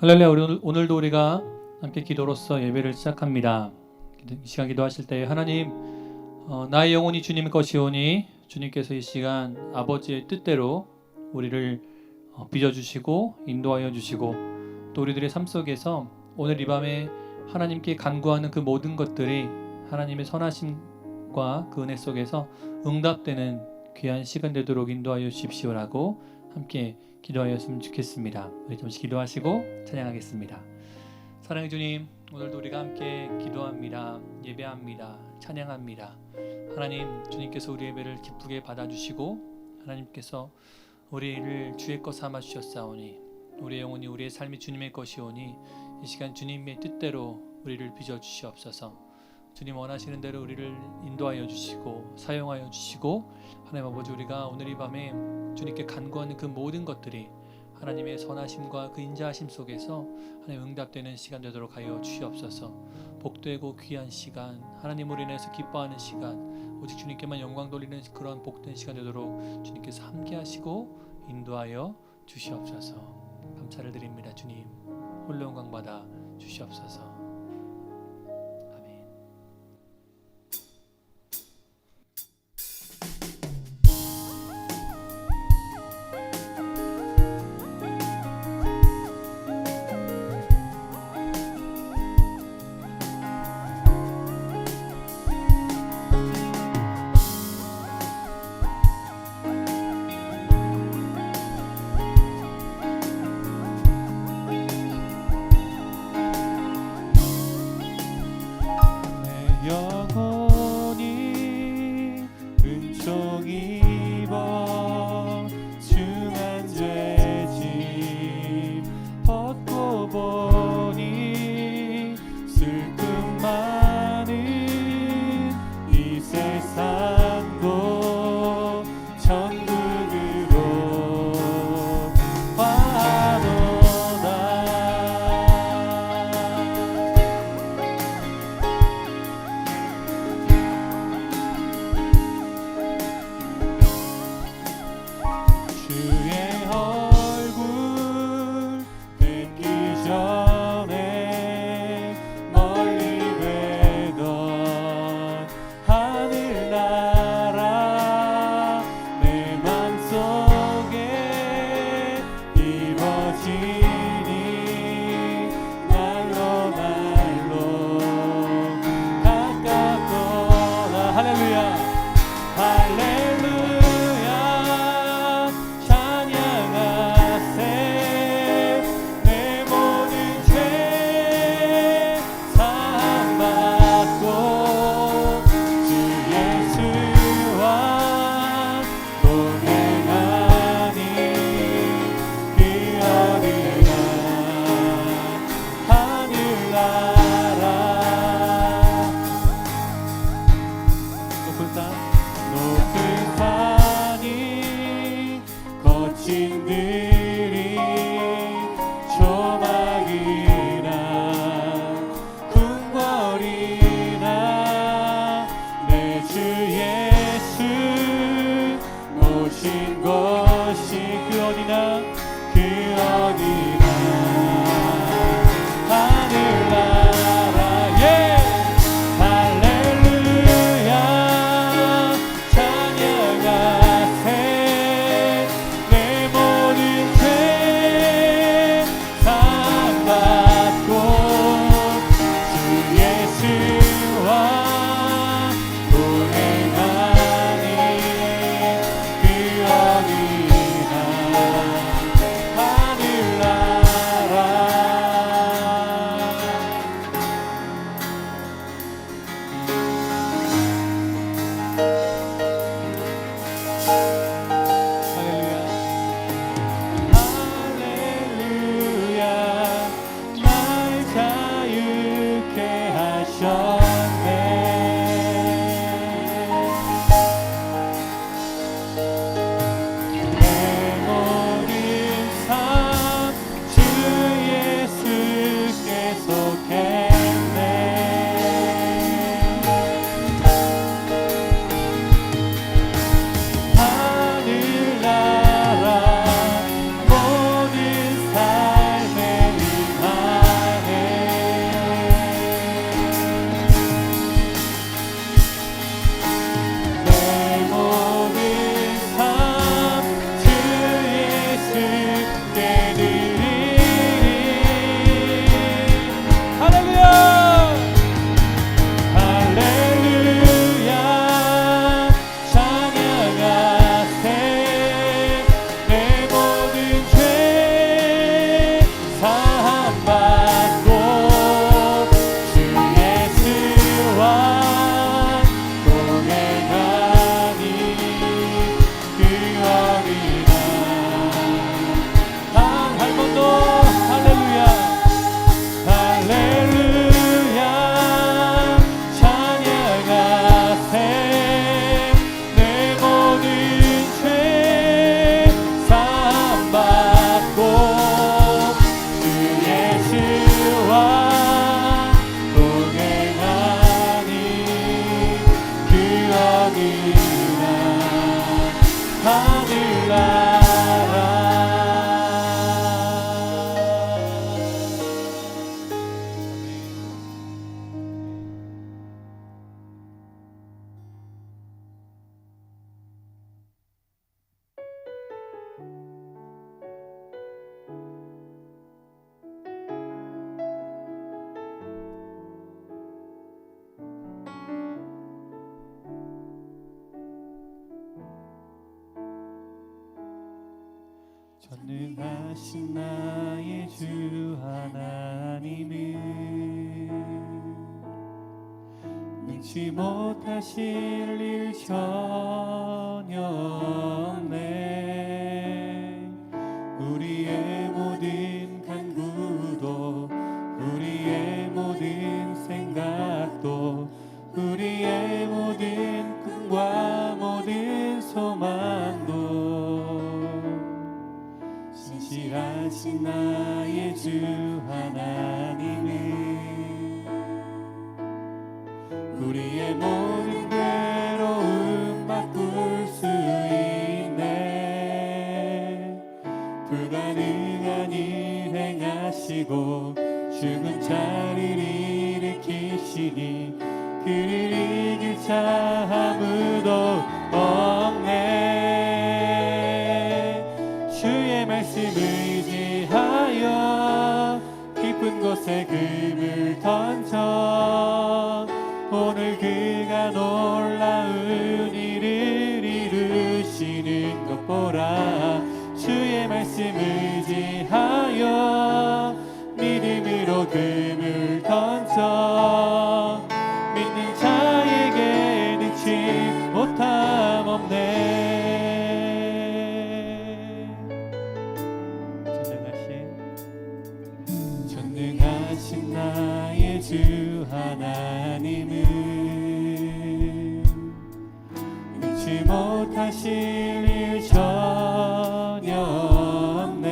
할렐루야. 오늘도 우리가 함께 기도로서 예배를 시작합니다. 이 시간 기도하실 때 하나님, 나의 영혼이 주님 것이오니 주님께서 이 시간 아버지의 뜻대로 우리를 빚어주시고 인도하여 주시고 또 우리들의 삶 속에서 오늘 이 밤에 하나님께 간구하는 그 모든 것들이 하나님의 선하심과 그 은혜 속에서 응답되는 귀한 시간 되도록 인도하여 주십시오라고 함께 기도하였으면 좋겠습니다. 우리 잠시 기도하시고 찬양하겠습니다. 사랑의 주님, 오늘도 우리가 함께 기도합니다. 예배합니다. 찬양합니다. 하나님, 주님께서 우리 예배를 기쁘게 받아주시고 하나님께서 우리를 주의 것 삼아 주셨사오니 우리의 영혼이 우리의 삶이 주님의 것이오니 이 시간 주님의 뜻대로 우리를 빚어주시옵소서. 주님 원하시는 대로 우리를 인도하여 주시고 사용하여 주시고 하나님 아버지, 우리가 오늘 이 밤에 주님께 간구하는 그 모든 것들이 하나님의 선하심과 그 인자하심 속에서 하나님 응답되는 시간 되도록 하여 주시옵소서. 복되고 귀한 시간, 하나님으로 인해서 기뻐하는 시간, 오직 주님께만 영광 돌리는 그런 복된 시간 되도록 주님께서 함께 하시고 인도하여 주시옵소서. 감사를 드립니다. 주님, 홀로 영광 받아 주시옵소서. 영혼이 은총 입어 중한 죄짐 벗고 보니 슬픔 많은 이 세상도 천국으로 와노다. 주의 얼굴 뵙기 전에 멀리 전능하신 나의 주 하나님은 능치 못하실 일 전혀 없네. 우리의 모든 간구도 우리의 모든 생각도 우리의 모든 꿈과 모든 소망도 신실하신 나의 주 하나님은 우리의 모든 괴로움 바꿀 수 있네. 불가능한 일 행하시고 죽은 자를 일으키시니 그를 이길 자 아무도 없네. 주의 말씀 의지하여 깊은 곳에 금을 던져 오늘 그가 놀라운 일을 이루시는 것 보라. 주의 말씀 의지하여 믿음으로 금을 던져 믿는 자에게 능치 못함 없네. 전능하신 나의 주 하나님은 능치 못하실 일 전혀 없네.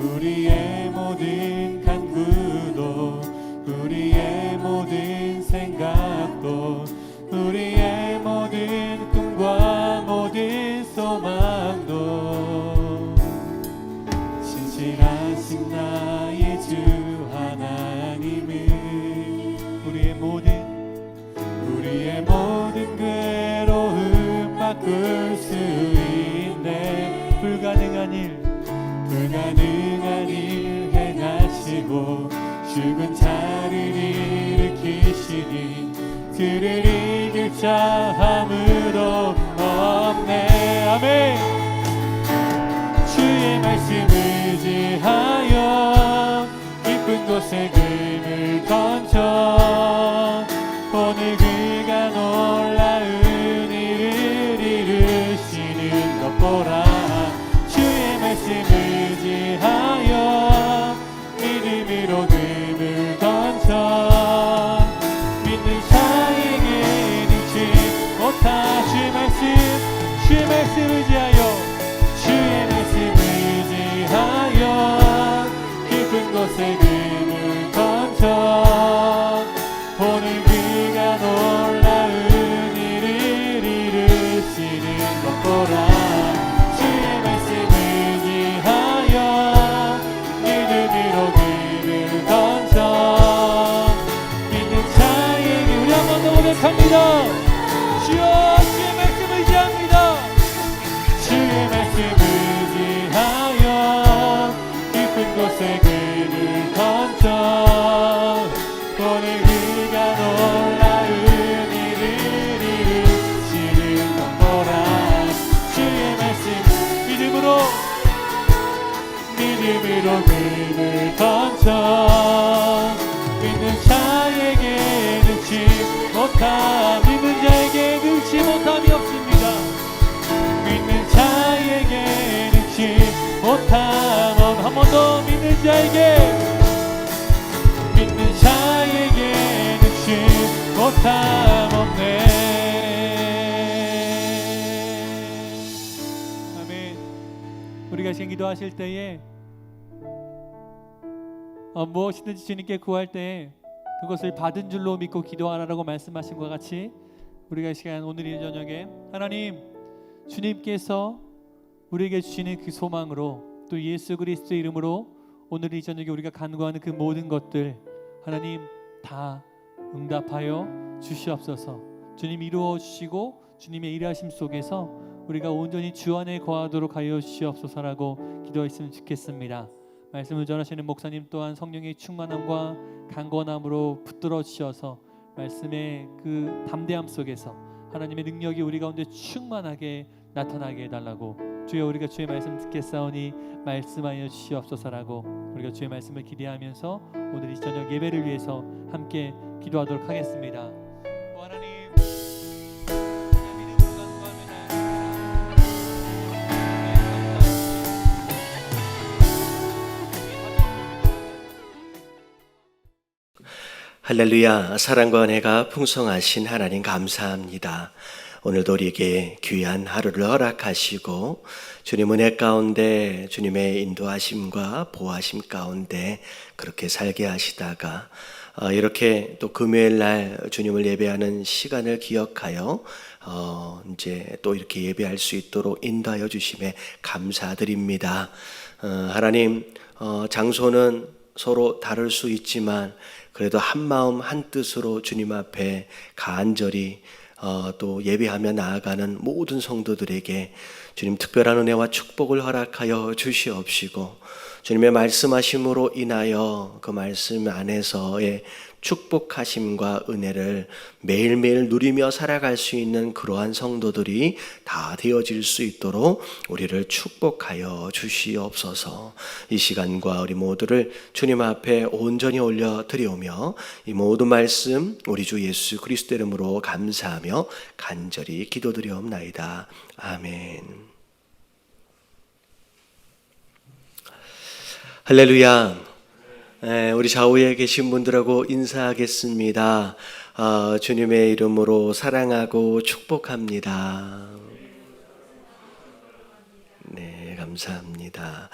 우리의 모든 간구도 우리의 모든 생각도 우리의 모든 꿈과 모든 소망도 신실하신 나의 주 하나님은 우리의 모든 괴로움 바꿀 수 있네. 불가능한 일 행하시고 죽은 자를 일으키시니 그를 이길 자 아무도 없네. 아멘. 주의 말씀 의지하여 깊은 곳에 금을 던져 오늘 그가 놀라운 일을 이루시는 것 보라. 주의 말씀 의지하여 믿음으로 금을 던져 믿는 자에게 능치 못하. 주의 말씀 의지하여 주의 말씀 의지하여 깊은 곳에 금을 던져 오늘 그가 놀라운 일을 이루시는 것 보라. 주의 말씀 의지하여 믿음으로 금을 던져 믿는 자에게 우리 한 번 더 고백합니다. 주여 주의 말씀 의지합니다. 주의 말씀 의지하여 깊은 곳에 금을 던져 오늘 그가 놀라운 일을 이루시는 것 보라. 주의 말씀 믿음으로 금을 던져 믿는 자에게 능치 못함. 믿는 자에게 능치 못함이 없습니다. 믿는 자에게 능치 못함. 한 번 더 믿는 자에게 능치 못함 없네. 아멘. 우리가 지금 기도하실 때에 무엇이든지 주님께 구할 때 그것을 받은 줄로 믿고 기도하라고 말씀하신 것 같이 우리가 이 시간 오늘 이 저녁에 하나님 주님께서 우리에게 주시는 그 소망으로 또 예수 그리스도의 이름으로 오늘 이 저녁에 우리가 간구하는 그 모든 것들 하나님 다 응답하여 주시옵소서. 주님 이루어 주시고 주님의 일하심 속에서 우리가 온전히 주 안에 거하도록 하여 주시옵소서라고 기도했으면 좋겠습니다. 말씀을 전하시는 목사님 또한 성령의 충만함과 강건함으로 붙들어 주셔서 말씀의 그 담대함 속에서 하나님의 능력이 우리 가운데 충만하게 나타나게 해달라고 주여 우리가 주의 말씀 듣겠사오니 말씀하여 주시옵소서라고 우리가 주의 말씀을 기대하면서 오늘 이 저녁 예배를 위해서 함께 기도하도록 하겠습니다. 하나님, 믿음으로 할렐루야. 사랑과 은혜가 풍성하신 하나님 감사합니다. 오늘도 우리에게 귀한 하루를 허락하시고 주님 은혜 가운데 주님의 인도하심과 보호하심 가운데 그렇게 살게 하시다가 이렇게 또 금요일 날 주님을 예배하는 시간을 기억하여 이제 또 이렇게 예배할 수 있도록 인도하여 주심에 감사드립니다. 하나님, 장소는 서로 다를 수 있지만 그래도 한 마음 한 뜻으로 주님 앞에 간절히 또 예배하며 나아가는 모든 성도들에게 주님 특별한 은혜와 축복을 허락하여 주시옵시고 주님의 말씀하심으로 인하여 그 말씀 안에서의 축복하심과 은혜를 매일매일 누리며 살아갈 수 있는 그러한 성도들이 다 되어질 수 있도록 우리를 축복하여 주시옵소서. 이 시간과 우리 모두를 주님 앞에 온전히 올려드리오며 이 모든 말씀 우리 주 예수 그리스도 이름으로 감사하며 간절히 기도드리옵나이다. 아멘. 할렐루야. 우리 좌우에 계신 분들하고 인사하겠습니다. 주님의 이름으로 사랑하고 축복합니다. 네, 감사합니다.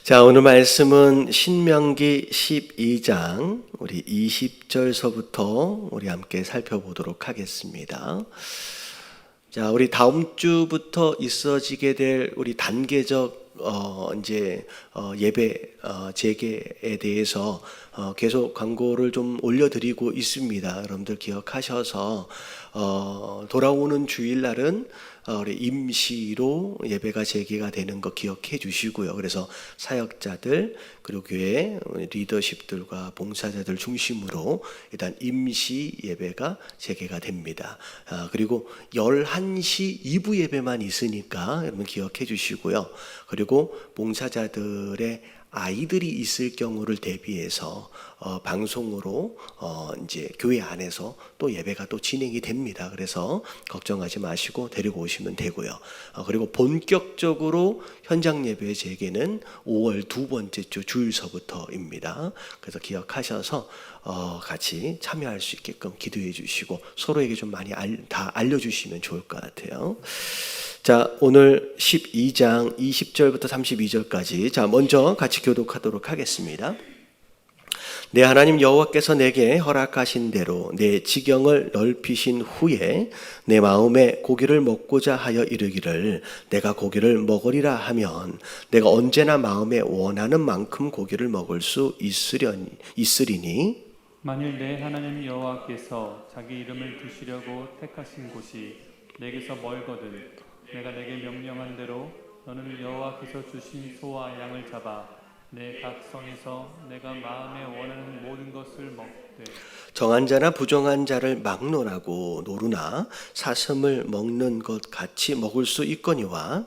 자, 오늘 말씀은 신명기 12장 우리 20절서부터 우리 함께 살펴보도록 하겠습니다. 자, 우리 다음 주부터 있어지게 될 우리 단계적 예배 재개에 대해서 계속 광고를 좀 올려드리고 있습니다. 여러분들 기억하셔서 돌아오는 주일날은 우리 임시로 예배가 재개가 되는 거 기억해 주시고요. 그래서 사역자들 그리고 교회 리더십들과 봉사자들 중심으로 일단 임시 예배가 재개가 됩니다. 그리고 11시 2부 예배만 있으니까 여러분 기억해 주시고요. 그리고 봉사자들의 아이들이 있을 경우를 대비해서 방송으로 이제 교회 안에서 또 예배가 또 진행이 됩니다. 그래서 걱정하지 마시고 데리고 오시면 되고요. 그리고 본격적으로 현장 예배 재개는 5월 두 번째 주 주일서부터입니다. 그래서 기억하셔서 같이 참여할 수 있게끔 기도해 주시고 서로에게 좀 많이 다 알려주시면 좋을 것 같아요. 자, 오늘 12장 20절부터 32절까지 자, 먼저 같이 교독하도록 하겠습니다. 내 하나님 여호와께서 내게 허락하신 대로 내 지경을 넓히신 후에 내 마음에 고기를 먹고자 하여 이르기를 내가 고기를 먹으리라 하면 내가 언제나 마음에 원하는 만큼 고기를 먹을 수 있으리니 만일 내 하나님 여호와께서 자기 이름을 두시려고 택하신 곳이 내게서 멀거든 내가 내게 명령한 대로 너는 여호와께서 주신 소와 양을 잡아 내 각 성에서 내가 마음에 원하는 모든 것을 먹되 정한 자나 부정한 자를 막론하고 노루나 사슴을 먹는 것 같이 먹을 수 있거니와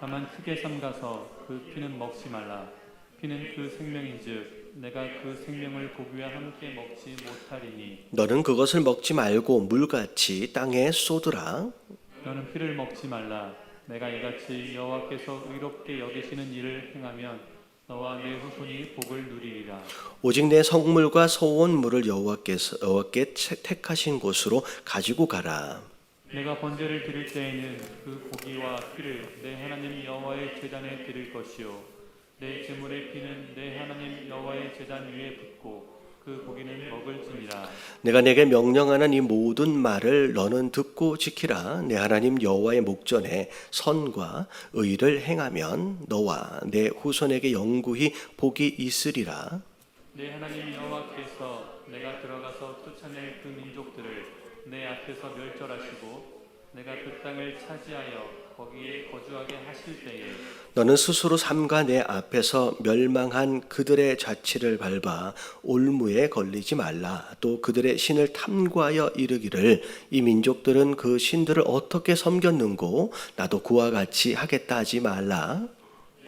다만 크게 삼가서 그 피는 먹지 말라. 피는 그 생명인즉 내가 그 생명을 고기와 함께 먹지 못하리니 너는 그것을 먹지 말고 물같이 땅에 쏟으라. 너는 피를 먹지 말라. 내가 이같이 여호와께서 의롭게 여기시는 일을 행하면 너와 내 후손이 복을 누리리라. 오직 내 성물과 소원물을 여호와께 택하신 곳으로 가지고 가라. 내가 번제를 드릴 때에는 그 고기와 피를 내 하나님 여호와의 제단에 드릴 것이요 내 제물의 피는 내 하나님 여호와의 제단 위에 붓고 그 고기는 먹을지니라. 내가 내게 명령하는 이 모든 말을 너는 듣고 지키라. 내 하나님 여호와의 목전에 선과 의를 행하면 너와 내 후손에게 영구히 복이 있으리라. 내 하나님 여호와께서 내가 들어가서 쫓아낼 그 민족들을 내 앞에서 멸절하시고 내가 그 땅을 차지하여 거기에 거주하게 하실 때에 너는 스스로 삼가 내 앞에서 멸망한 그들의 자취를 밟아 올무에 걸리지 말라. 또 그들의 신을 탐구하여 이르기를 이 민족들은 그 신들을 어떻게 섬겼는고 나도 그와 같이 하겠다 하지 말라.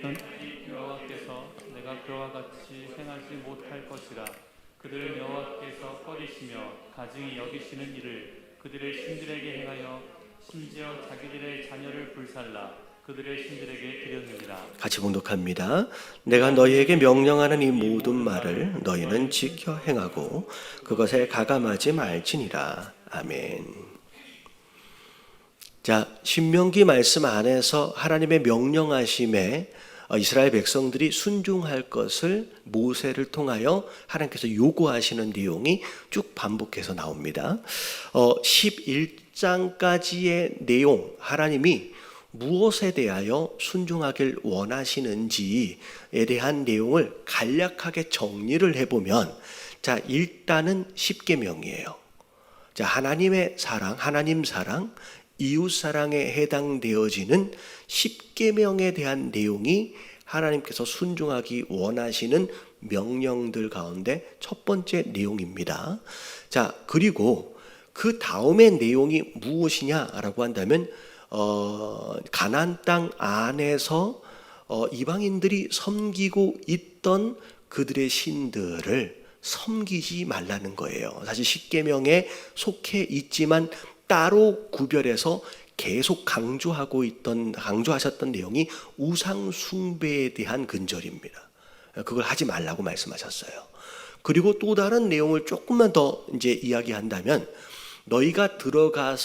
여호와께서 내가 그와 같이 행하지 못할 것이라. 그들은 여호와께서 꺼리시며 가증히 여기시는 일을 그들의 신들에게 행하여 심지어 자기들의 자녀를 불살라 그들의 신들에게 드렸느니라. 같이 봉독합니다. 내가 너희에게 명령하는 이 모든 말을 너희는 지켜 행하고 그것에 가감하지 말지니라. 아멘. 자, 신명기 말씀 안에서 하나님의 명령하심에 이스라엘 백성들이 순종할 것을 모세를 통하여 하나님께서 요구하시는 내용이 쭉 반복해서 나옵니다. 11장까지의 내용, 하나님이 무엇에 대하여 순종하길 원하시는지에 대한 내용을 간략하게 정리를 해보면, 자, 일단은 십계명이에요. 자, 하나님의 사랑, 하나님 사랑, 이웃 사랑에 해당되어지는 십계명에 대한 내용이 하나님께서 순종하기 원하시는 명령들 가운데 첫 번째 내용입니다. 자, 그리고 그 다음의 내용이 무엇이냐라고 한다면 가나안 땅 안에서 이방인들이 섬기고 있던 그들의 신들을 섬기지 말라는 거예요. 사실 십계명에 속해 있지만 따로 구별해서 계속 강조하셨던 내용이 우상 숭배에 대한 근절입니다. 그걸 하지 말라고 말씀하셨어요. 그리고 또 다른 내용을 조금만 더 이제 이야기한다면, 너희가 들어갈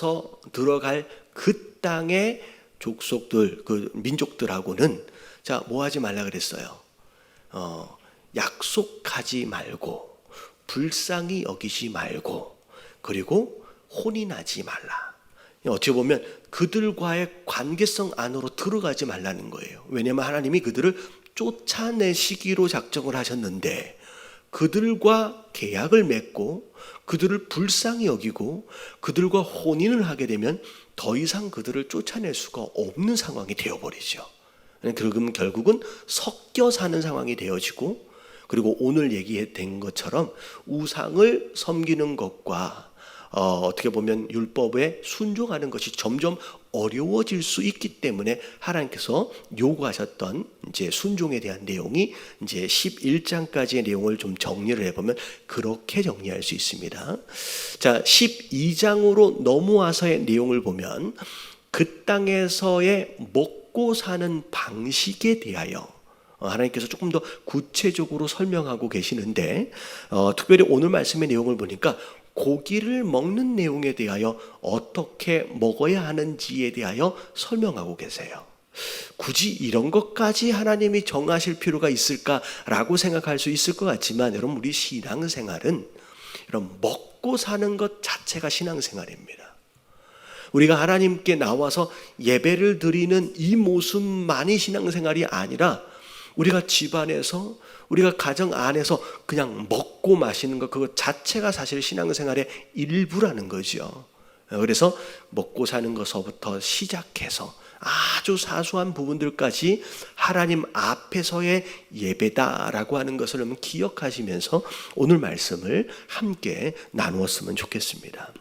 그 땅의 족속들, 그 민족들하고는 자, 뭐 하지 말라 그랬어요? 약속하지 말고, 불쌍히 여기지 말고, 그리고 혼인하지 말라. 어찌 보면 그들과의 관계성 안으로 들어가지 말라는 거예요. 왜냐하면 하나님이 그들을 쫓아내시기로 작정을 하셨는데, 그들과 계약을 맺고 그들을 불쌍히 여기고 그들과 혼인을 하게 되면 더 이상 그들을 쫓아낼 수가 없는 상황이 되어버리죠. 그럼 결국은 섞여 사는 상황이 되어지고, 그리고 오늘 얘기된 것처럼 우상을 섬기는 것과 어떻게 보면 율법에 순종하는 것이 점점 어려워질 수 있기 때문에 하나님께서 요구하셨던 이제 순종에 대한 내용이 이제 11장까지의 내용을 좀 정리를 해보면 그렇게 정리할 수 있습니다. 자, 12장으로 넘어와서의 내용을 보면 그 땅에서의 먹고 사는 방식에 대하여 하나님께서 조금 더 구체적으로 설명하고 계시는데, 특별히 오늘 말씀의 내용을 보니까 고기를 먹는 내용에 대하여 어떻게 먹어야 하는지에 대하여 설명하고 계세요. 굳이 이런 것까지 하나님이 정하실 필요가 있을까라고 생각할 수 있을 것 같지만, 여러분, 우리 신앙생활은 이런 먹고 사는 것 자체가 신앙생활입니다. 우리가 하나님께 나와서 예배를 드리는 이 모습만이 신앙생활이 아니라, 우리가 집안에서, 우리가 가정 안에서 그냥 먹고 마시는 것, 그것 자체가 사실 신앙생활의 일부라는 거죠. 그래서 먹고 사는 것서부터 시작해서 아주 사소한 부분들까지 하나님 앞에서의 예배다라고 하는 것을 여러분 기억하시면서 오늘 말씀을 함께 나누었으면 좋겠습니다.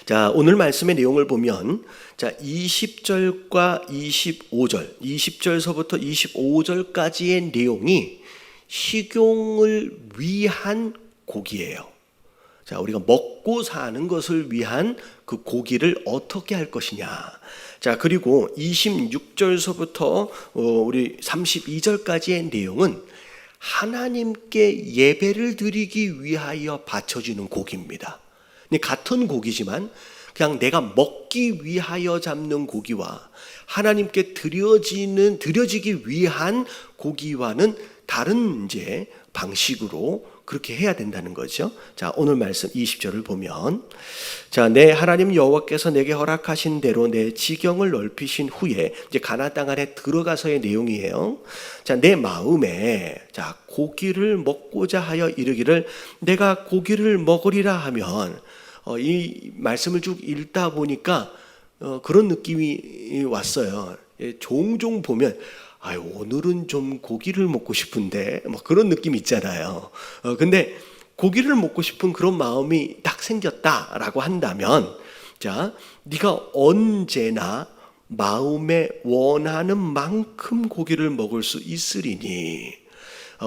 자, 오늘 말씀의 내용을 보면, 자, 20절과 25절, 20절서부터 25절까지의 내용이 식용을 위한 고기예요. 자, 우리가 먹고 사는 것을 위한 그 고기를 어떻게 할 것이냐. 자, 그리고 26절서부터 우리 32절까지의 내용은 하나님께 예배를 드리기 위하여 바쳐지는 고기입니다. 같은 고기지만 그냥 내가 먹기 위하여 잡는 고기와 하나님께 드려지기 위한 고기와는 다른 이제 방식으로 그렇게 해야 된다는 거죠. 자, 오늘 말씀 20절을 보면, 자, 내 하나님 여호와께서 내게 허락하신 대로 내 지경을 넓히신 후에, 이제 가나안 땅 안에 들어가서의 내용이에요. 자, 내 마음에 자, 고기를 먹고자 하여 이르기를 내가 고기를 먹으리라 하면, 이 말씀을 쭉 읽다 보니까 그런 느낌이 왔어요. 예, 종종 보면 아유, 오늘은 좀 고기를 먹고 싶은데 뭐 그런 느낌 있잖아요. 근데 고기를 먹고 싶은 그런 마음이 딱 생겼다라고 한다면, 자, 네가 언제나 마음에 원하는 만큼 고기를 먹을 수 있으리니.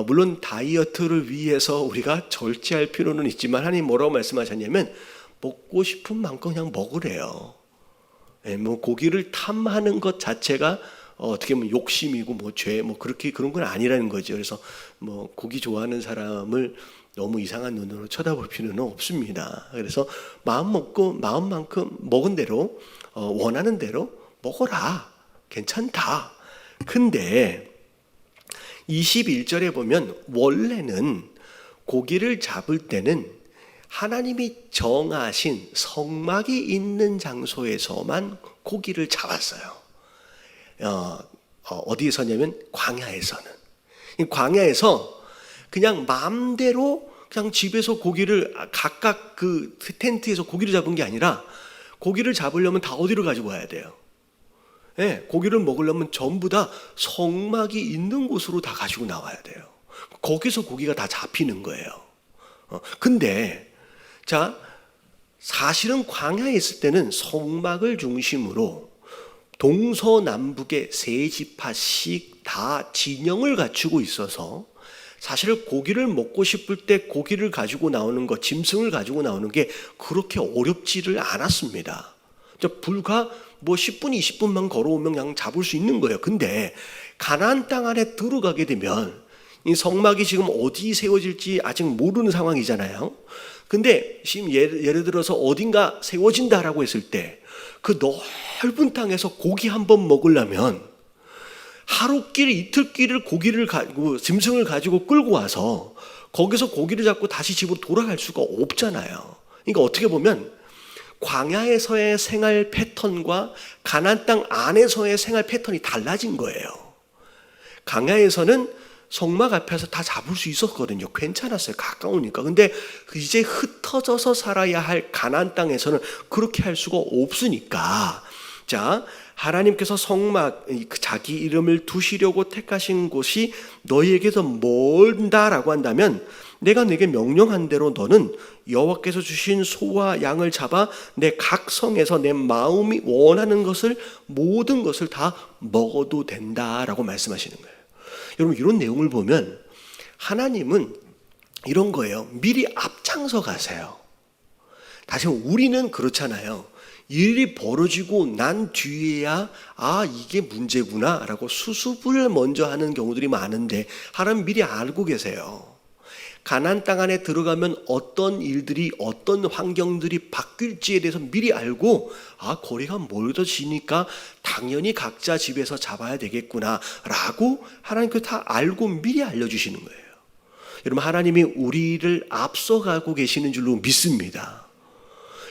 물론 다이어트를 위해서 우리가 절제할 필요는 있지만 하나님 뭐라고 말씀하셨냐면 먹고 싶은 만큼 그냥 먹으래요. 예, 뭐 고기를 탐하는 것 자체가 어떻게 보면 욕심이고 뭐 죄 뭐 그렇게 그런 건 아니라는 거죠. 그래서 뭐 고기 좋아하는 사람을 너무 이상한 눈으로 쳐다볼 필요는 없습니다. 그래서 마음 먹고 마음만큼 먹은 대로 원하는 대로 먹어라. 괜찮다. 근데 21절에 보면 원래는 고기를 잡을 때는 하나님이 정하신 성막이 있는 장소에서만 고기를 잡았어요. 어디에서냐면 광야에서는. 광야에서 그냥 마음대로 그냥 집에서 고기를 각각 그 텐트에서 고기를 잡은 게 아니라 고기를 잡으려면 다 어디로 가지고 와야 돼요? 네, 고기를 먹으려면 전부 다 성막이 있는 곳으로 다 가지고 나와야 돼요. 거기서 고기가 다 잡히는 거예요. 근데 자, 사실은 광야에 있을 때는 성막을 중심으로 동서남북의 세 지파씩 다 진영을 갖추고 있어서 사실 고기를 먹고 싶을 때 고기를 가지고 나오는 것, 짐승을 가지고 나오는 게 그렇게 어렵지를 않았습니다. 불과 뭐 10분, 20분만 걸어오면 그냥 잡을 수 있는 거예요. 근데 가나안 땅 안에 들어가게 되면 이 성막이 지금 어디 세워질지 아직 모르는 상황이잖아요. 근데 지금 예를 들어서 어딘가 세워진다라고 했을 때 그 넓은 땅에서 고기 한 번 먹으려면 하루길 이틀길을 고기를 가지고 짐승을 가지고 끌고 와서 거기서 고기를 잡고 다시 집으로 돌아갈 수가 없잖아요. 그러니까 어떻게 보면 광야에서의 생활 패턴과 가나안 땅 안에서의 생활 패턴이 달라진 거예요. 광야에서는 성막 앞에서 다 잡을 수 있었거든요. 괜찮았어요. 가까우니까. 근데 이제 흩어져서 살아야 할 가나안 땅에서는 그렇게 할 수가 없으니까, 자, 하나님께서 성막, 자기 이름을 두시려고 택하신 곳이 너희에게서 멀다라고 한다면 내가 내게 명령한 대로 너는 여호와께서 주신 소와 양을 잡아 내 각 성에서 내 마음이 원하는 것을 모든 것을 다 먹어도 된다라고 말씀하시는 거예요. 여러분, 이런 내용을 보면 하나님은 이런 거예요. 미리 앞장서 가세요. 다시 말하면 우리는 그렇잖아요. 일이 벌어지고 난 뒤에야 이게 문제구나 라고 수습을 먼저 하는 경우들이 많은데 하나님 미리 알고 계세요. 가나안 땅 안에 들어가면 어떤 일들이 어떤 환경들이 바뀔지에 대해서 미리 알고 거리가 멀어지니까 당연히 각자 집에서 잡아야 되겠구나 라고 하나님께서 다 알고 미리 알려주시는 거예요. 여러분, 하나님이 우리를 앞서가고 계시는 줄로 믿습니다.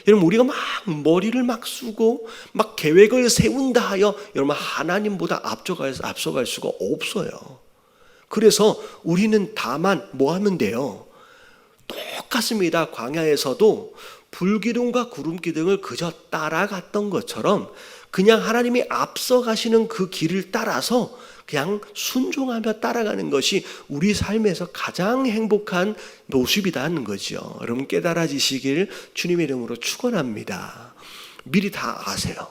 여러분, 우리가 막 머리를 막 쓰고 막 계획을 세운다 하여 여러분 하나님보다 앞서갈 수가 없어요. 그래서 우리는 다만 뭐 하면 돼요? 똑같습니다. 광야에서도 불기둥과 구름기둥을 그저 따라갔던 것처럼 그냥 하나님이 앞서가시는 그 길을 따라서 그냥 순종하며 따라가는 것이 우리 삶에서 가장 행복한 모습이라는 거죠. 여러분, 깨달아지시길 주님의 이름으로 축원합니다. 미리 다 아세요.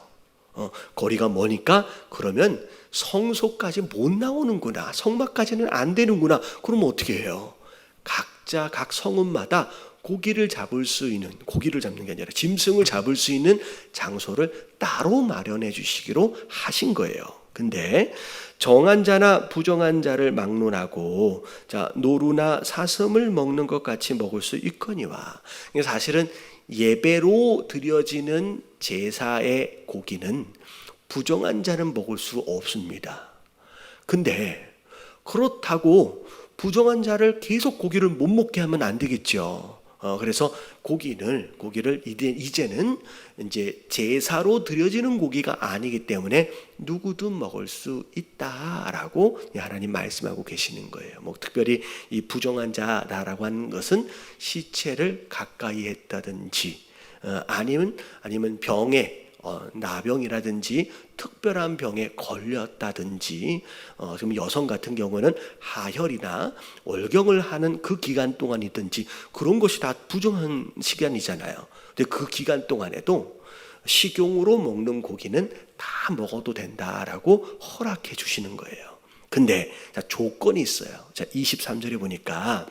거리가 머니까 그러면 성소까지 못 나오는구나, 성막까지는 안 되는구나. 그러면 어떻게 해요? 각자 각 성읍마다 고기를 잡을 수 있는, 고기를 잡는 게 아니라 짐승을 잡을 수 있는 장소를 따로 마련해 주시기로 하신 거예요. 근데 정한 자나 부정한 자를 막론하고 노루나 사슴을 먹는 것 같이 먹을 수 있거니와. 사실은 예배로 드려지는 제사의 고기는 부정한 자는 먹을 수 없습니다. 근데 그렇다고 부정한 자를 계속 고기를 못 먹게 하면 안 되겠죠. 그래서 고기를 이제는 이제 제사로 드려지는 고기가 아니기 때문에 누구든 먹을 수 있다라고 하나님 말씀하고 계시는 거예요. 뭐 특별히 이 부정한 자라고 하는 것은 시체를 가까이 했다든지 아니면 병에 나병이라든지 특별한 병에 걸렸다든지 지금 여성 같은 경우는 하혈이나 월경을 하는 그 기간 동안이든지 그런 것이 다 부정한 시간이잖아요. 근데 그 기간 동안에도 식용으로 먹는 고기는 다 먹어도 된다라고 허락해 주시는 거예요. 근데 조건이 있어요. 자, 23절에 보니까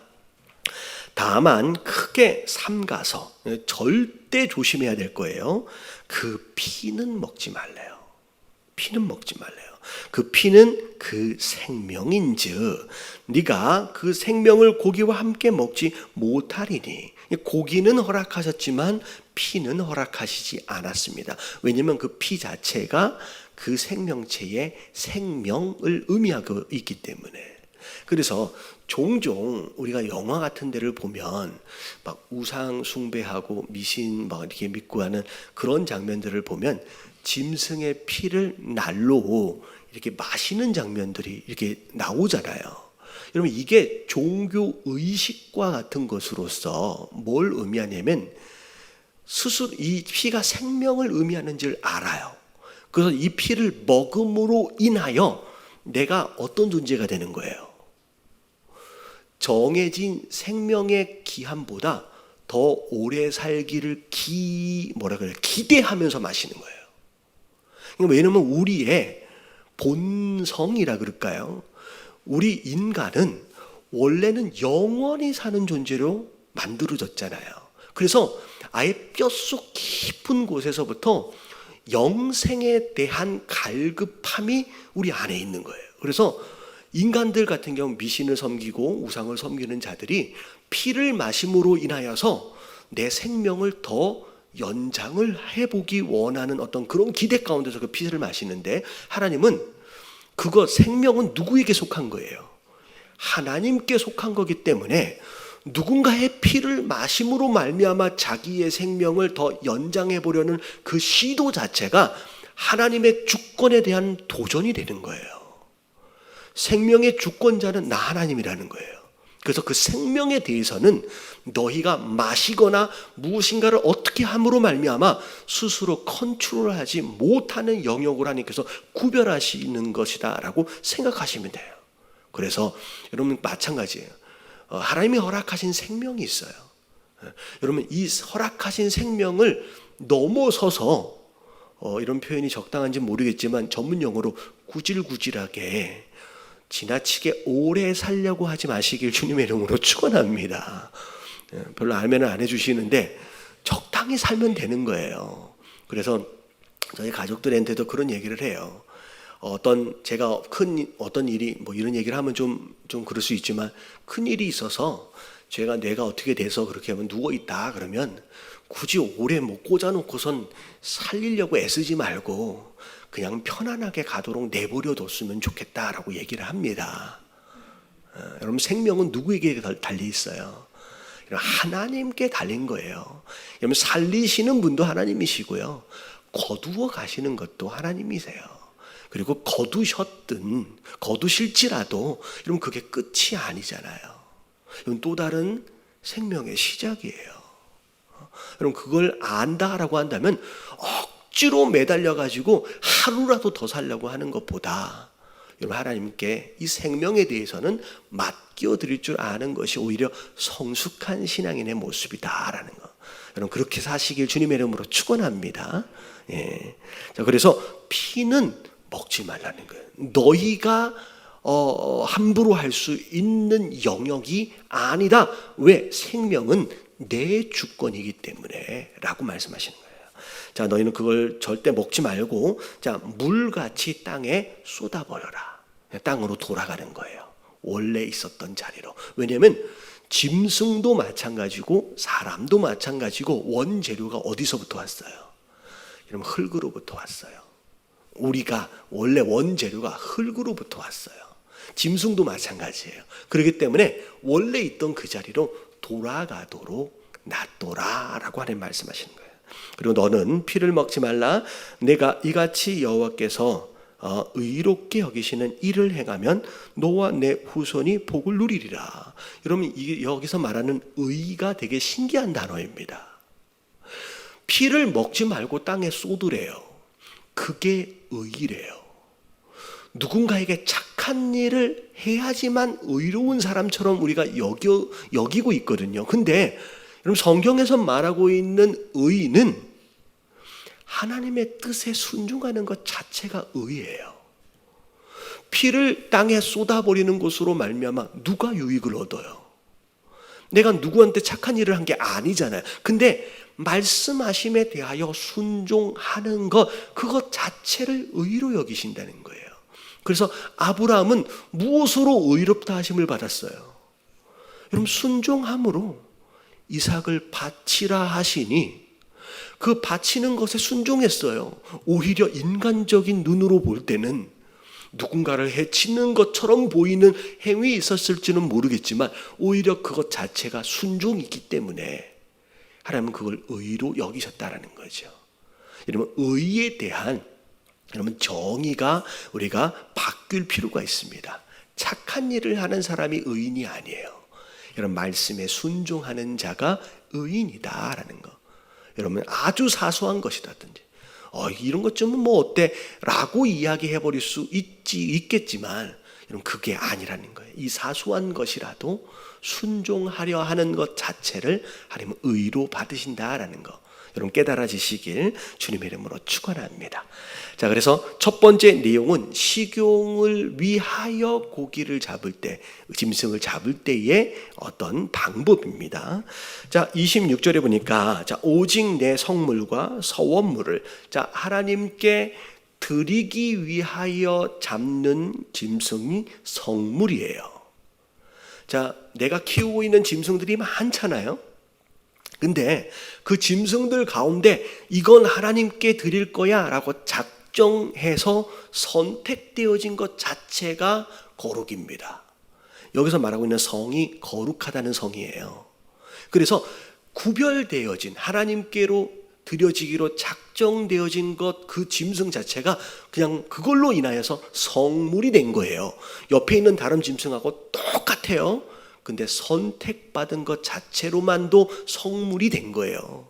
다만 크게 삼가서 절대 조심해야 될 거예요. 그 피는 먹지 말래요. 피는 먹지 말래요. 그 피는 그 생명인즉 네가 그 생명을 고기와 함께 먹지 못하리니. 고기는 허락하셨지만 피는 허락하시지 않았습니다. 왜냐하면 그 피 자체가 그 생명체의 생명을 의미하고 있기 때문에. 그래서 종종 우리가 영화 같은 데를 보면 막 우상 숭배하고 미신 막 이렇게 믿고 하는 그런 장면들을 보면 짐승의 피를 날로 이렇게 마시는 장면들이 이렇게 나오잖아요. 여러분 이게 종교 의식과 같은 것으로서 뭘 의미하냐면 스스로 이 피가 생명을 의미하는 줄 알아요. 그래서 이 피를 먹음으로 인하여 내가 어떤 존재가 되는 거예요. 정해진 생명의 기한보다 더 오래 살기를 기대하면서 마시는 거예요. 왜냐하면 우리의 본성이라 그럴까요? 우리 인간은 원래는 영원히 사는 존재로 만들어졌잖아요. 그래서 아예 뼛속 깊은 곳에서부터 영생에 대한 갈급함이 우리 안에 있는 거예요. 그래서 인간들 같은 경우 미신을 섬기고 우상을 섬기는 자들이 피를 마심으로 인하여서 내 생명을 더 연장을 해보기 원하는 어떤 그런 기대 가운데서 그 피를 마시는데, 하나님은 그거 생명은 누구에게 속한 거예요? 하나님께 속한 거기 때문에 누군가의 피를 마심으로 말미암아 자기의 생명을 더 연장해 보려는 그 시도 자체가 하나님의 주권에 대한 도전이 되는 거예요. 생명의 주권자는 나 하나님이라는 거예요. 그래서 그 생명에 대해서는 너희가 마시거나 무엇인가를 어떻게 함으로 말미암아 스스로 컨트롤하지 못하는 영역을 하나님께서 구별하시는 것이다 라고 생각하시면 돼요. 그래서 여러분 마찬가지예요. 하나님이 허락하신 생명이 있어요. 여러분 이 허락하신 생명을 넘어서서 이런 표현이 적당한지 모르겠지만 전문 용어로 구질구질하게 지나치게 오래 살려고 하지 마시길 주님의 이름으로 축원합니다. 별로 알면은 안 해주시는데 적당히 살면 되는 거예요. 그래서 저희 가족들한테도 그런 얘기를 해요. 제가 어떤 일이 뭐 이런 얘기를 하면 좀 그럴 수 있지만 큰 일이 있어서 뇌가 어떻게 돼서 그렇게 하면 누워 있다 그러면 굳이 오래 뭐 꽂아놓고선 살리려고 애쓰지 말고 그냥 편안하게 가도록 내버려 뒀으면 좋겠다라고 얘기를 합니다. 여러분 생명은 누구에게 달려 있어요? 하나님께 달린 거예요. 여러분 살리시는 분도 하나님이시고요. 거두어 가시는 것도 하나님이세요. 그리고 거두실지라도 여러분 그게 끝이 아니잖아요. 이건 또 다른 생명의 시작이에요. 여러분 그걸 안다라고 한다면 억지로 매달려가지고 하루라도 더 살려고 하는 것보다 여러분 하나님께 이 생명에 대해서는 맡겨드릴 줄 아는 것이 오히려 성숙한 신앙인의 모습이다라는 거. 여러분 그렇게 사시길 주님의 이름으로 축원합니다. 예. 자, 그래서 피는 먹지 말라는 거예요. 너희가 함부로 할 수 있는 영역이 아니다. 왜? 생명은 내 주권이기 때문에 라고 말씀하시는 거예요. 자, 너희는 그걸 절대 먹지 말고 자, 물같이 땅에 쏟아버려라. 땅으로 돌아가는 거예요. 원래 있었던 자리로. 왜냐하면 짐승도 마찬가지고 사람도 마찬가지고 원재료가 어디서부터 왔어요? 여러분 흙으로부터 왔어요. 우리가 원래 원재료가 흙으로부터 왔어요. 짐승도 마찬가지예요. 그렇기 때문에 원래 있던 그 자리로 돌아가도록 놔둬라라고 하나님 말씀하시는 거예요. 그리고 너는 피를 먹지 말라. 내가 이같이 여호와께서 의롭게 여기시는 일을 행하면 너와 내 후손이 복을 누리리라. 여러분 이게 여기서 말하는 의가 되게 신기한 단어입니다. 피를 먹지 말고 땅에 쏟으래요. 그게 의래요. 누군가에게 착한 일을 해야지만 의로운 사람처럼 우리가 여기고 있거든요. 근데 여러분, 성경에서 말하고 있는 의는 하나님의 뜻에 순종하는 것 자체가 의예요. 피를 땅에 쏟아버리는 것으로 말미암아 누가 유익을 얻어요? 내가 누구한테 착한 일을 한 게 아니잖아요. 근데 말씀하심에 대하여 순종하는 것, 그것 자체를 의로 여기신다는 거예요. 그래서 아브라함은 무엇으로 의롭다 하심을 받았어요? 여러분, 순종함으로 이삭을 바치라 하시니 그 바치는 것에 순종했어요. 오히려 인간적인 눈으로 볼 때는 누군가를 해치는 것처럼 보이는 행위 있었을지는 모르겠지만 오히려 그것 자체가 순종이기 때문에 하나님은 그걸 의로 여기셨다라는 거죠. 여러분, 의에 대한 여러분 정의가 우리가 바뀔 필요가 있습니다. 착한 일을 하는 사람이 의인이 아니에요. 여러분, 말씀에 순종하는 자가 의인이다라는 거. 여러분, 아주 사소한 것이라든지 이런 것 좀 뭐 어때? 라고 이야기해 버릴 수 있겠지만 여러분, 그게 아니라는 거예요. 이 사소한 것이라도 순종하려 하는 것 자체를 하나님은 의로 받으신다라는 거, 여러분 깨달아지시길 주님의 이름으로 축원합니다. 자, 그래서 첫 번째 내용은 식용을 위하여 고기를 잡을 때, 짐승을 잡을 때의 어떤 방법입니다. 자, 26절에 보니까 자, 오직 내 성물과 서원물을 자, 하나님께 드리기 위하여 잡는 짐승이 성물이에요. 자, 내가 키우고 있는 짐승들이 많잖아요. 근데 그 짐승들 가운데 이건 하나님께 드릴 거야 라고 작정해서 선택되어진 것 자체가 거룩입니다. 여기서 말하고 있는 성이 거룩하다는 성이에요. 그래서 구별되어진, 하나님께로 드려지기로 작정되어진 것, 그 짐승 자체가 그냥 그걸로 인하여서 성물이 된 거예요. 옆에 있는 다른 짐승하고 똑같아요. 근데 선택받은 것 자체로만도 성물이 된 거예요.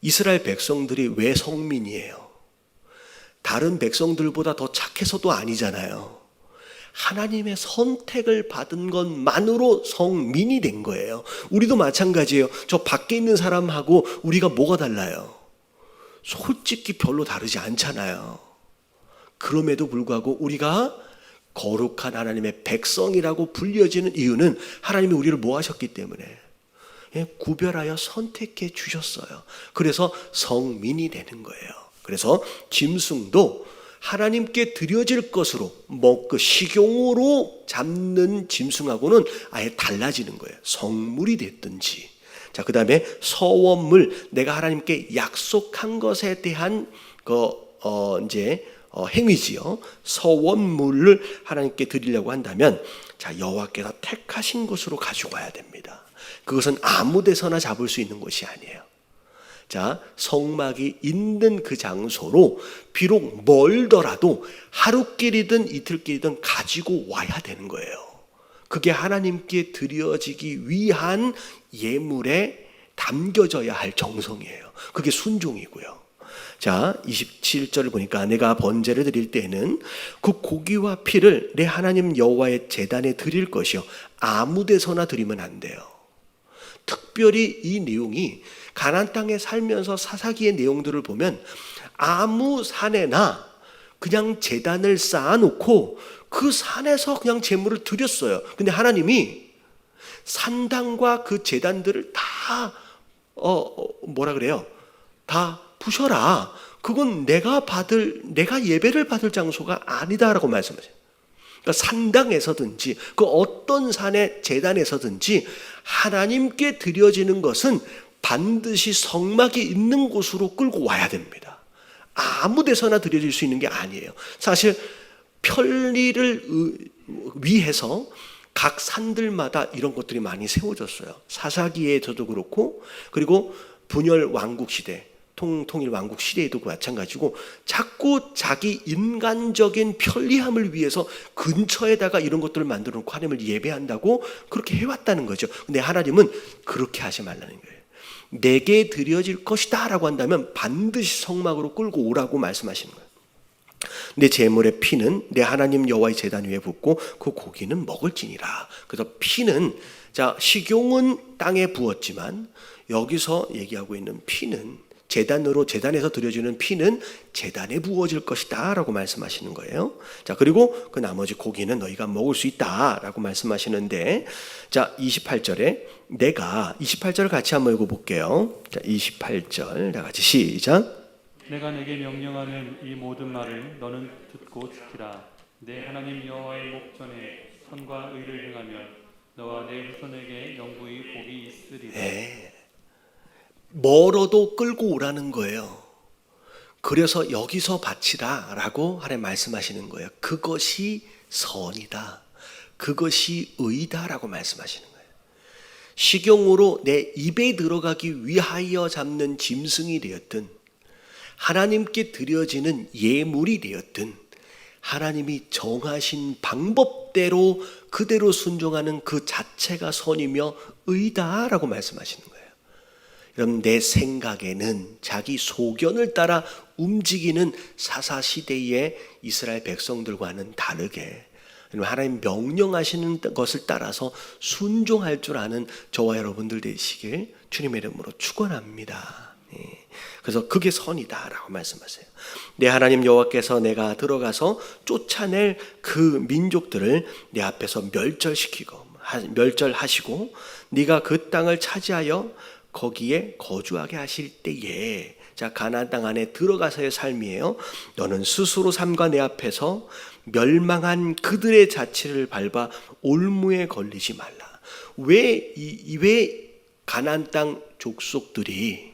이스라엘 백성들이 왜 성민이에요? 다른 백성들보다 더 착해서도 아니잖아요. 하나님의 선택을 받은 것만으로 성민이 된 거예요. 우리도 마찬가지예요. 저 밖에 있는 사람하고 우리가 뭐가 달라요? 솔직히 별로 다르지 않잖아요. 그럼에도 불구하고 우리가 거룩한 하나님의 백성이라고 불려지는 이유는 하나님이 우리를 뭐 하셨기 때문에 구별하여 선택해 주셨어요. 그래서 성민이 되는 거예요. 그래서 짐승도 하나님께 드려질 것으로 먹고 식용으로 잡는 짐승하고는 아예 달라지는 거예요. 성물이 됐든지. 자, 그 다음에 서원물, 내가 하나님께 약속한 것에 대한 행위지요. 서원물을 하나님께 드리려고 한다면 자, 여호와께서 택하신 곳으로 가지고 와야 됩니다. 그것은 아무 데서나 잡을 수 있는 것이 아니에요. 자, 성막이 있는 그 장소로 비록 멀더라도 하루길이든 이틀길이든 가지고 와야 되는 거예요. 그게 하나님께 드려지기 위한 예물에 담겨져야 할 정성이에요. 그게 순종이고요. 자, 27절을 보니까 내가 번제를 드릴 때에는 그 고기와 피를 내 하나님 여호와의 제단에 드릴 것이요 아무 데서나 드리면 안 돼요. 특별히 이 내용이 가나안 땅에 살면서 사사기의 내용들을 보면 아무 산에나 그냥 제단을 쌓아놓고 그 산에서 그냥 제물을 드렸어요. 근데 하나님이 산당과 그 제단들을 다 다 부셔라. 그건 내가 예배를 받을 장소가 아니다라고 말씀하세요. 그러니까 산당에서든지 그 어떤 산의 제단에서든지 하나님께 드려지는 것은 반드시 성막이 있는 곳으로 끌고 와야 됩니다. 아무 데서나 드려질 수 있는 게 아니에요. 사실 편리를 위해서 각 산들마다 이런 것들이 많이 세워졌어요. 사사기에서도 그렇고, 그리고 분열 왕국 시대, 통일 왕국 시대에도 마찬가지고 자꾸 자기 인간적인 편리함을 위해서 근처에다가 이런 것들을 만들어 놓고 하나님을 예배한다고 그렇게 해왔다는 거죠. 근데 하나님은 그렇게 하지 말라는 거예요. 내게 드려질 것이다 라고 한다면 반드시 성막으로 끌고 오라고 말씀하시는 거예요. 내 제물의 피는 내 하나님 여호와의 제단 위에 붓고 그 고기는 먹을지니라. 그래서 피는, 자, 식용은 땅에 부었지만 여기서 얘기하고 있는 피는 제단에서 드려지는 피는 제단에 부어질 것이다 라고 말씀하시는 거예요. 자, 그리고 그 나머지 고기는 너희가 먹을 수 있다 라고 말씀하시는데, 자, 28절을 같이 한번 읽어볼게요. 자, 28절 다 같이 시작. 내가 내게 명령하는 이 모든 말을 너는 듣고 지키라. 내 하나님 여호와의 목전에 선과 의를 행하면 너와 내 후손에게 영구히 복이 있으리라. 네. 멀어도 끌고 오라는 거예요. 그래서 여기서 바치라 라고 하나님 말씀하시는 거예요. 그것이 선이다, 그것이 의다 라고 말씀하시는 거예요. 식용으로 내 입에 들어가기 위하여 잡는 짐승이 되었든 하나님께 드려지는 예물이 되었든 하나님이 정하신 방법대로 그대로 순종하는 그 자체가 선이며 의다라고 말씀하시는 거예요. 여러분, 내 생각에는 자기 소견을 따라 움직이는 사사시대의 이스라엘 백성들과는 다르게 하나님 명령하시는 것을 따라서 순종할 줄 아는 저와 여러분들 되시길 주님의 이름으로 축원합니다. 그래서 그게 선이다라고 말씀하세요. 내 하나님 여호와께서 내가 들어가서 쫓아낼 그 민족들을 내 앞에서 멸절하시고 네가 그 땅을 차지하여 거기에 거주하게 하실 때에, 자, 가나안 땅 안에 들어가서의 삶이에요. 너는 스스로 삶과 내 앞에서 멸망한 그들의 자취를 밟아 올무에 걸리지 말라. 왜 가나안 땅 족속들이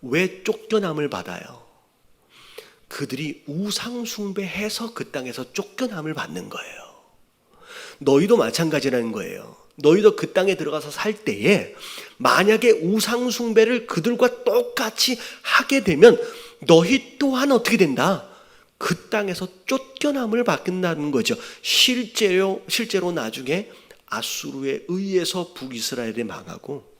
왜 쫓겨남을 받아요? 그들이 우상 숭배해서 그 땅에서 쫓겨남을 받는 거예요. 너희도 마찬가지라는 거예요. 너희도 그 땅에 들어가서 살 때에 만약에 우상 숭배를 그들과 똑같이 하게 되면 너희 또한 어떻게 된다? 그 땅에서 쫓겨남을 받는다는 거죠. 실제로 나중에 아수르에 의해서 북이스라엘이 망하고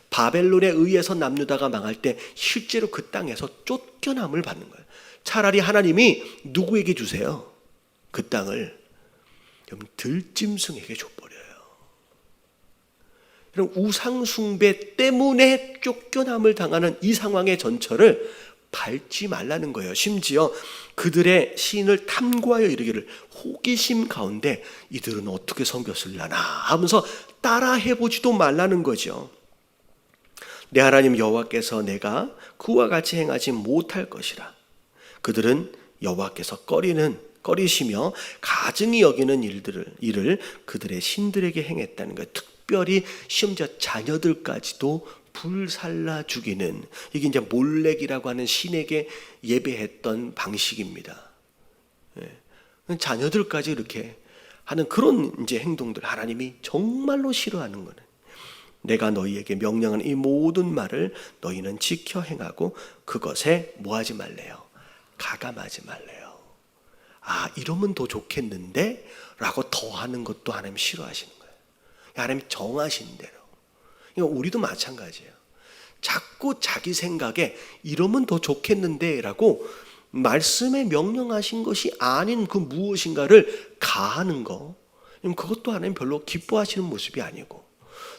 바벨론에 의해서 남유다가 망할 때 실제로 그 땅에서 쫓겨남을 받는 거예요. 차라리 하나님이 누구에게 주세요? 그 땅을 들짐승에게 줘버려요. 우상 숭배 때문에 쫓겨남을 당하는 이 상황의 전철을 밟지 말라는 거예요. 심지어 그들의 시인을 탐구하여 이르기를 호기심 가운데 이들은 어떻게 섬겼을라나 하면서 따라 해보지도 말라는 거죠. 내 하나님 여호와께서 내가 그와 같이 행하지 못할 것이라. 그들은 여호와께서 꺼리시며 가증히 여기는 일을 그들의 신들에게 행했다는 거예요. 특별히 심지어 자녀들까지도 불살라 죽이는, 이게 이제 몰렉이라고 하는 신에게 예배했던 방식입니다. 자녀들까지 이렇게 하는 그런 이제 행동들, 하나님이 정말로 싫어하는 거는, 내가 너희에게 명령하는 이 모든 말을 너희는 지켜 행하고 그것에 뭐하지 말래요? 가감하지 말래요. 아, 이러면 더 좋겠는데? 라고 더하는 것도 하나님 싫어하시는 거예요. 하나님이 정하신 대로. 그러니까 우리도 마찬가지예요. 자꾸 자기 생각에 이러면 더 좋겠는데 라고 말씀에 명령하신 것이 아닌 그 무엇인가를 가하는 거, 그것도 하나님 별로 기뻐하시는 모습이 아니고,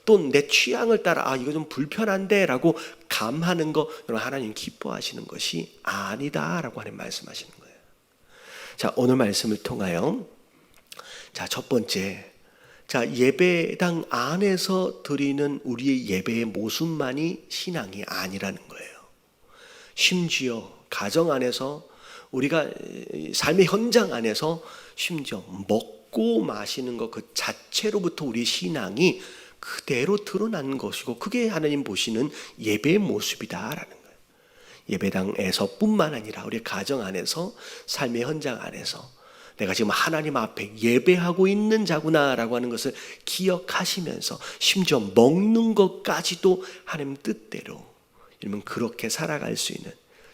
또 내 취향을 따라 이거 좀 불편한데 라고 감하는 거, 하나님 기뻐하시는 것이 아니다 라고 하나님 말씀하시는 거예요. 자, 오늘 말씀을 통하여, 자, 첫 번째, 자, 예배당 안에서 드리는 우리의 예배의 모습만이 신앙이 아니라는 거예요. 심지어 가정 안에서, 우리가 삶의 현장 안에서 심지어 먹고 마시는 것 그 자체로부터 우리 신앙이 그대로 드러나는 것이고, 그게 하나님 보시는 예배의 모습이다라는 거예요. 예배당에서 뿐만 아니라 우리 가정 안에서, 삶의 현장 안에서 내가 지금 하나님 앞에 예배하고 있는 자구나라고 하는 것을 기억하시면서 심지어 먹는 것까지도 하나님 뜻대로, 이러면 그렇게 살아갈 수 있는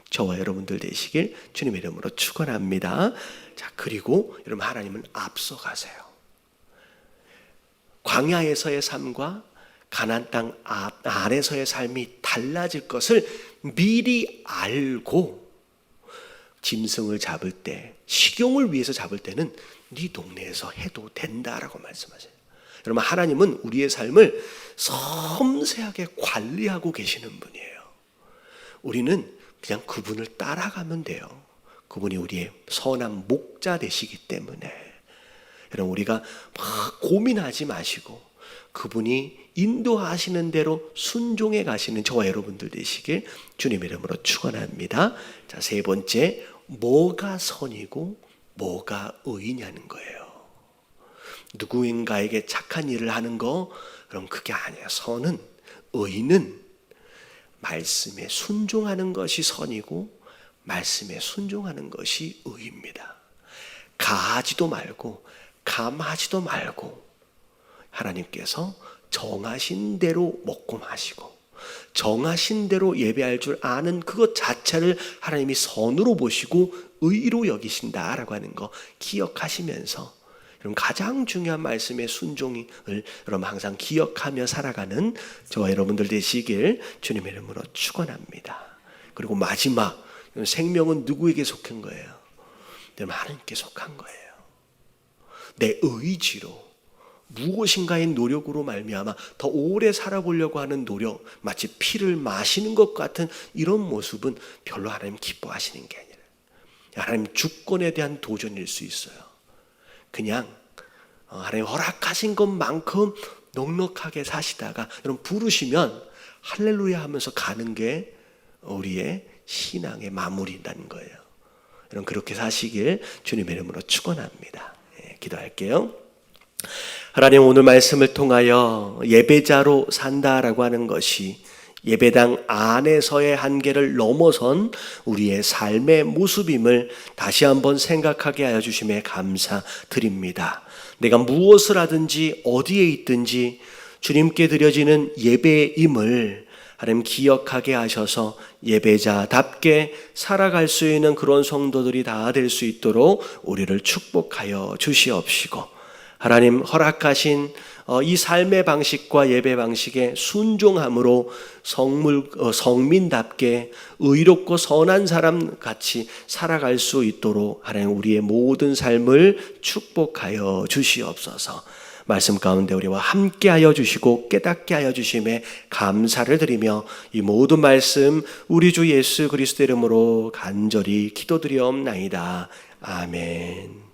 저와 여러분들 되시길 주님의 이름으로 축원합니다. 자, 그리고 여러분, 하나님은 앞서가세요. 광야에서의 삶과 가나안 땅 안에서의 삶이 달라질 것을 미리 알고 짐승을 잡을 때, 식용을 위해서 잡을 때는 네 동네에서 해도 된다라고 말씀하세요. 여러분, 하나님은 우리의 삶을 섬세하게 관리하고 계시는 분이에요. 우리는 그냥 그분을 따라가면 돼요. 그분이 우리의 선한 목자 되시기 때문에. 여러분, 우리가 막 고민하지 마시고 그분이 인도하시는 대로 순종해 가시는 저와 여러분들 되시길 주님 이름으로 축원합니다. 자, 세 번째, 뭐가 선이고 뭐가 의냐는 거예요. 누구인가에게 착한 일을 하는 거, 그럼 그게 아니에요. 선은, 의는 말씀에 순종하는 것이 선이고 말씀에 순종하는 것이 의입니다. 가하지도 말고 감하지도 말고 하나님께서 정하신 대로 먹고 마시고 정하신 대로 예배할 줄 아는 그것 자체를 하나님이 선으로 보시고 의로 여기신다라고 하는 거 기억하시면서, 여러분, 가장 중요한 말씀의 순종을 여러분 항상 기억하며 살아가는 저와 여러분들 되시길 주님의 이름으로 축원합니다. 그리고 마지막, 생명은 누구에게 속한 거예요? 여러분, 하나님께 속한 거예요. 내 의지로 무엇인가의 노력으로 말미암아 더 오래 살아보려고 하는 노력, 마치 피를 마시는 것 같은 이런 모습은 별로 하나님 기뻐하시는 게 아니라 하나님 주권에 대한 도전일 수 있어요. 그냥 하나님 허락하신 것만큼 넉넉하게 사시다가 여러분 부르시면 할렐루야 하면서 가는 게 우리의 신앙의 마무리라는 거예요. 여러분, 그렇게 사시길 주님의 이름으로 축원합니다. 기도할게요. 하나님, 오늘 말씀을 통하여 예배자로 산다라고 하는 것이 예배당 안에서의 한계를 넘어선 우리의 삶의 모습임을 다시 한번 생각하게 하여 주심에 감사드립니다. 내가 무엇을 하든지 어디에 있든지 주님께 드려지는 예배임을 하나님 기억하게 하셔서 예배자답게 살아갈 수 있는 그런 성도들이 다 될 수 있도록 우리를 축복하여 주시옵시고, 하나님 허락하신 이 삶의 방식과 예배 방식에 순종함으로 성민답게 의롭고 선한 사람 같이 살아갈 수 있도록 하나님 우리의 모든 삶을 축복하여 주시옵소서. 말씀 가운데 우리와 함께하여 주시고 깨닫게 하여 주심에 감사를 드리며 이 모든 말씀 우리 주 예수 그리스도 이름으로 간절히 기도드리옵나이다. 아멘.